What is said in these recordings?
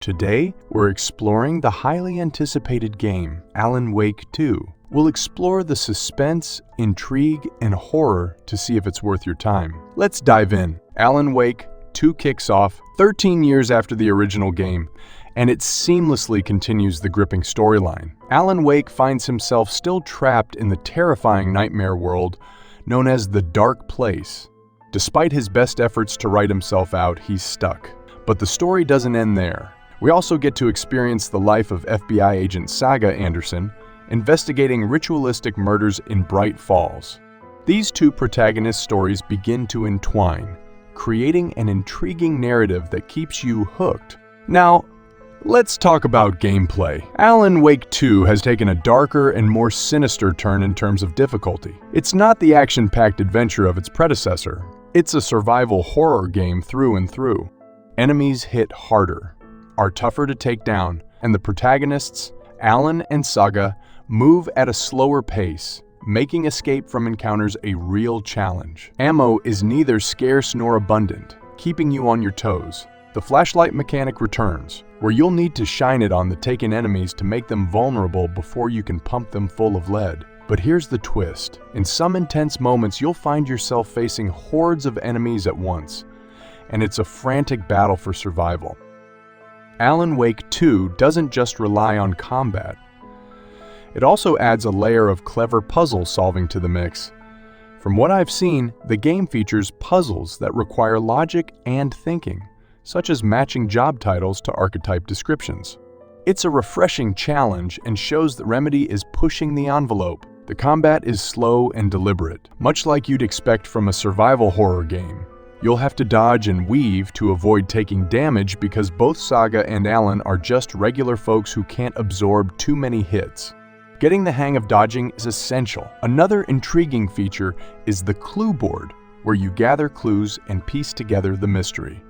Today, we're exploring the highly anticipated game, Alan Wake 2. We'll explore the suspense, intrigue, and horror to see if it's worth your time. Let's dive in. Alan Wake 2 kicks off 13 years after the original game, and it seamlessly continues the gripping storyline. Alan Wake finds himself still trapped in the terrifying nightmare world known as the Dark Place. Despite his best efforts to write himself out, he's stuck. But the story doesn't end there. We also get to experience the life of FBI agent Saga Anderson, investigating ritualistic murders in Bright Falls. These two protagonist stories begin to entwine, creating an intriguing narrative that keeps you hooked. Now, let's talk about gameplay. Alan Wake 2 has taken a darker and more sinister turn in terms of difficulty. It's not the action-packed adventure of its predecessor. It's a survival horror game through and through. Enemies hit harder, are tougher to take down, and the protagonists, Alan and Saga, move at a slower pace, making escape from encounters a real challenge. Ammo is neither scarce nor abundant, keeping you on your toes. The flashlight mechanic returns, where you'll need to shine it on the taken enemies to make them vulnerable before you can pump them full of lead. But here's the twist. In some intense moments, you'll find yourself facing hordes of enemies at once, and it's a frantic battle for survival. Alan Wake 2 doesn't just rely on combat. It also adds a layer of clever puzzle solving to the mix. From what I've seen, the game features puzzles that require logic and thinking, such as matching job titles to archetype descriptions. It's a refreshing challenge and shows that Remedy is pushing the envelope. The combat is slow and deliberate, much like you'd expect from a survival horror game. You'll have to dodge and weave to avoid taking damage because both Saga and Alan are just regular folks who can't absorb too many hits. Getting the hang of dodging is essential. Another intriguing feature is the clue board, where you gather clues and piece together the mystery.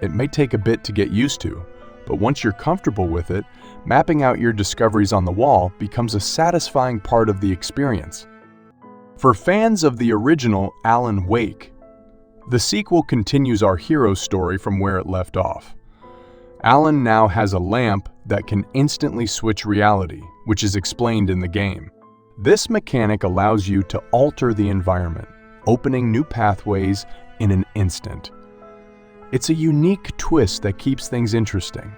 It may take a bit to get used to, but once you're comfortable with it, mapping out your discoveries on the wall becomes a satisfying part of the experience. For fans of the original Alan Wake, the sequel continues our hero's story from where it left off. Alan now has a lamp that can instantly switch reality, which is explained in the game. This mechanic allows you to alter the environment, opening new pathways in an instant. It's a unique twist that keeps things interesting.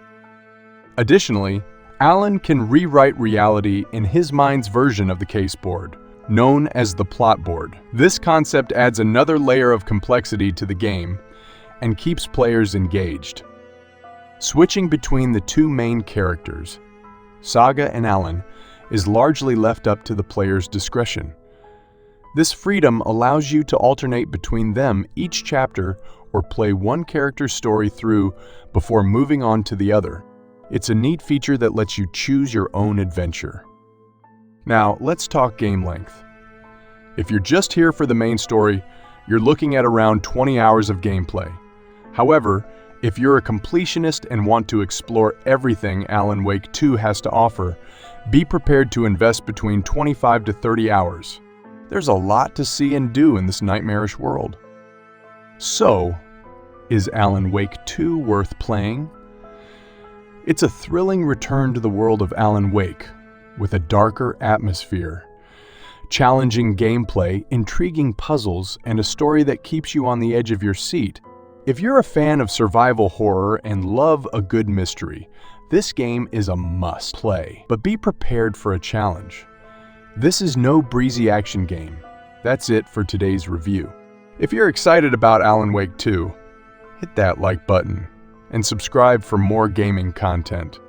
Additionally, Alan can rewrite reality in his mind's version of the case board, known as the plot board. This concept adds another layer of complexity to the game and keeps players engaged. Switching between the two main characters, Saga and Alan, is largely left up to the player's discretion. This freedom allows you to alternate between them each chapter or play one character's story through before moving on to the other. It's a neat feature that lets you choose your own adventure. Now, let's talk game length. If you're just here for the main story, you're looking at around 20 hours of gameplay. However, if you're a completionist and want to explore everything Alan Wake 2 has to offer, be prepared to invest between 25 to 30 hours. There's a lot to see and do in this nightmarish world. So, is Alan Wake 2 worth playing? It's a thrilling return to the world of Alan Wake, with a darker atmosphere, challenging gameplay, intriguing puzzles, and a story that keeps you on the edge of your seat. If you're a fan of survival horror and love a good mystery, this game is a must-play. But be prepared for a challenge. This is no breezy action game. That's it for today's review. If you're excited about Alan Wake 2, hit that like button and subscribe for more gaming content.